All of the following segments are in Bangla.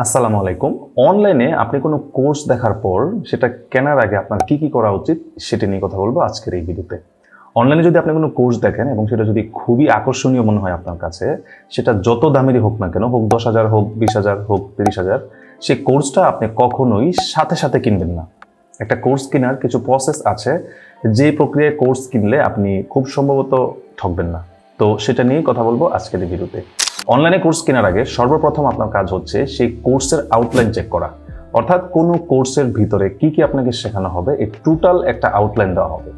আসসালামু আলাইকুম। অনলাইনে আপনি কোনো কোর্স দেখার পর সেটা কেনার আগে আপনার কি করা উচিত সেটা নিয়ে কথা বলবো আজকের এই ভিডিওতে। অনলাইনে যদি আপনি কোনো কোর্স দেখেন এবং সেটা যদি খুবই আকর্ষণীয় মনে হয় আপনার কাছে, সেটা যত দামেরই হোক না কেন, হোক 10,000 হোক 20,000 হোক 30,000, সেই কোর্সটা আপনি কখনোই সাথে সাথে কিনবেন না। একটা কোর্স কেনার কিছু প্রসেস আছে, যে প্রক্রিয়ায় কোর্স কিনলে আপনি খুব সম্ভবত ঠকবেন না। তো সেটা নিয়েই কথা বলবো আজকের এই ভিডিওতে। অনলাইনে কোর্স কেনার আগে সর্বপ্রথম আপনার কাজ হচ্ছে সেই কোর্সের আউটলাইন চেক করা। অর্থাৎ কোনো কোর্সের ভিতরে কি আপনাকে শেখানো হবে, এই টোটাল একটা আউটলাইন দেওয়া হবে।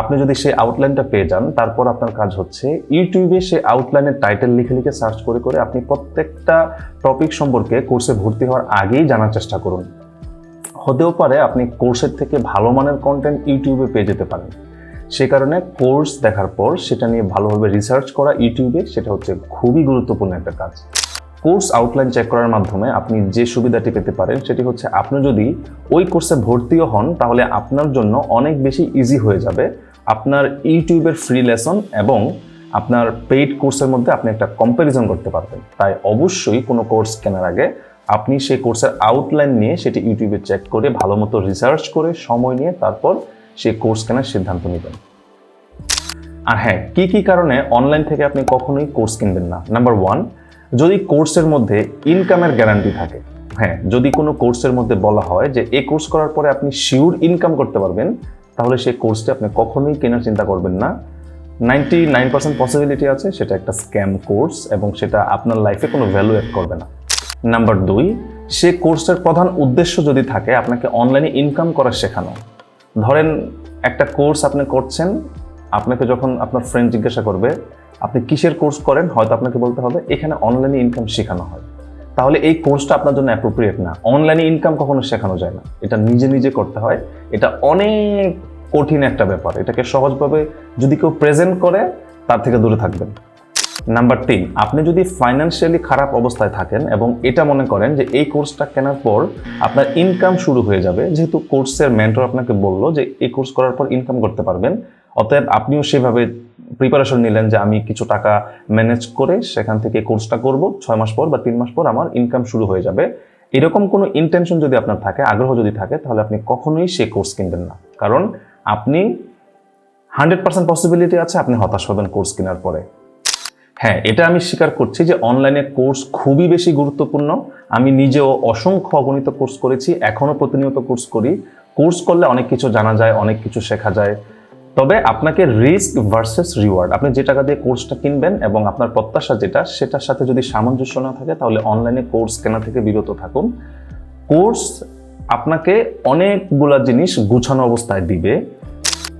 আপনি যদি সেই আউটলাইনটা পেয়ে যান, তারপর আপনার কাজ হচ্ছে ইউটিউবে সেই আউটলাইনের টাইটেল লিখে সার্চ করে আপনি প্রত্যেকটা টপিক সম্পর্কে কোর্সে ভর্তি হওয়ার আগেই জানার চেষ্টা করুন। হতেও পারে আপনি কোর্সের থেকে ভালো মানের কন্টেন্ট ইউটিউবে পেয়ে যেতে পারেন। সে কারণে কোর্স দেখার পর সেটা নিয়ে ভালোভাবে রিসার্চ করা ইউটিউবে, সেটা হচ্ছে খুবই গুরুত্বপূর্ণ একটা কাজ। কোর্স আউটলাইন চেক করার মাধ্যমে আপনি যে সুবিধাটি পেতে পারেন সেটি হচ্ছে, আপনি যদি ওই কোর্সে ভর্তিও হন তাহলে আপনার জন্য অনেক বেশি ইজি হয়ে যাবে আপনার ইউটিউবের ফ্রি লেসন এবং আপনার পেইড কোর্সের মধ্যে আপনি একটা কম্প্যারিজন করতে পারবেন। তাই অবশ্যই কোনো কোর্স কেনার আগে আপনি সেই কোর্সের আউটলাইন নিয়ে সেটি ইউটিউবে চেক করে ভালো মতো রিসার্চ করে সময় নিয়ে তারপর সেই কোর্স কেনার সিদ্ধান্ত নেবেন। আর হ্যাঁ, কি কারণে অনলাইন থেকে আপনি কখনোই কোর্স কিনবেন না। নাম্বার 1, যদি কোর্সের মধ্যে ইনকামের গ্যারান্টি থাকে। হ্যাঁ, যদি কোনো কোর্সের মধ্যে বলা হয় যে এই কোর্স করার পরে আপনি শিওর ইনকাম করতে পারবেন, তাহলে সেই কোর্সটি আপনি কখনোই কেনার চিন্তা করবেন না। 99% পসিবিলিটি আছে সেটা একটা স্ক্যাম কোর্স এবং সেটা আপনার লাইফে কোনো ভ্যালু অ্যাড করবে না। নাম্বার 2, সে কোর্সের প্রধান উদ্দেশ্য যদি থাকে আপনাকে অনলাইনে ইনকাম করা শেখানো। ধরেন একটা কোর্স আপনি করছেন, আপনাকে যখন আপনার ফ্রেন্ড জিজ্ঞাসা করবে আপনি কিসের কোর্স করেন, হয়তো আপনাকে বলতে হবে এখানে অনলাইনে ইনকাম শেখানো হয়। তাহলে এই কোর্সটা আপনার জন্য অ্যাপ্রোপ্রিয়েট না। অনলাইনে ইনকাম কখনো শেখানো যায় না, এটা নিজে করতে হয়। এটা অনেক কঠিন একটা ব্যাপার। এটাকে সহজভাবে যদি কেউ প্রেজেন্ট করে তার থেকে দূরে থাকবেন। নাম্বার 3, আপনি যদি ফাইন্যান্সিয়ালি খারাপ অবস্থায় থাকেন এবং এটা মনে করেন যে এই কোর্সটা কেনার পর আপনার ইনকাম শুরু হয়ে যাবে, যেহেতু কোর্সের মেন্টর আপনাকে বললো যে এই কোর্স করার পর ইনকাম করতে পারবেন, অতএব আপনিও সেভাবে প্রিপারেশন নিলেন যে আমি কিছু টাকা ম্যানেজ করে সেখান থেকে কোর্সটা করব, 6 মাস পর বা 3 মাস পর আমার ইনকাম শুরু হয়ে যাবে। এরকম কোনো ইন্টেনশন যদি আপনার থাকে, আগ্রহ যদি থাকে, তাহলে আপনি কখনোই সেই কোর্স কিনবেন না। কারণ আপনি 100% পসিবিলিটি আছে আপনি হতাশ হবেন কোর্স কেনার পরে। হ্যাঁ, এটা আমি স্বীকার করছি যে অনলাইনে কোর্স খুবই বেশি গুরুত্বপূর্ণ। আমি নিজেও অসংখ্য অগণিত কোর্স করেছি, এখনও প্রতিনিয়ত কোর্স করি। কোর্স করলে অনেক কিছু জানা যায়, অনেক কিছু শেখা যায়। তবে আপনাকে রিস্ক ভার্সেস রিওয়ার্ড, আপনি যে টাকা দিয়ে কোর্সটা কিনবেন এবং আপনার প্রত্যাশা যেটা, সেটার সাথে যদি সামঞ্জস্য না থাকে তাহলে অনলাইনে কোর্স কেনা থেকে বিরত থাকুন। কোর্স আপনাকে অনেকগুলা জিনিস গুছানো অবস্থায় দিবে।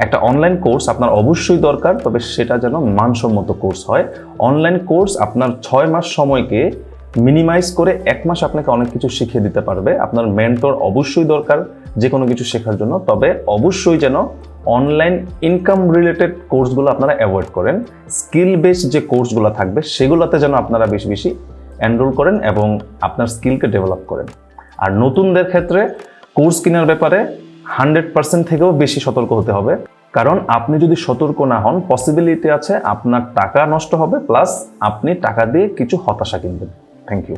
একটা অনলাইন কোর্স আপনার অবশ্যই দরকার, তবে সেটা যেন মানসম্মত কোর্স হয়। অনলাইন কোর্স আপনার 6 মাস সময়কে মিনিমাইজ করে 1 মাস আপনাকে অনেক কিছু শিখিয়ে দিতে পারবে। আপনার মেন্টর অবশ্যই দরকার যে কোনো কিছু শেখার জন্য, তবে অবশ্যই যেন অনলাইন ইনকাম রিলেটেড কোর্সগুলো আপনারা অ্যাভয়েড করেন। স্কিল বেসড যে কোর্সগুলো থাকবে সেগুলোতে যেন আপনারা বেশি এনরোল করেন এবং আপনার স্কিলকে ডেভেলপ করেন। আর নতুনদের ক্ষেত্রে কোর্স কেনার ব্যাপারে 100% থেকেও বেশি সতর্ক হতে হবে, কারণ আপনি যদি সতর্ক না হন পসিবিলিটি আছে আপনার টাকা নষ্ট হবে, প্লাস আপনি টাকা দিয়ে কিছু হতাশা কিনবেন। Thank you.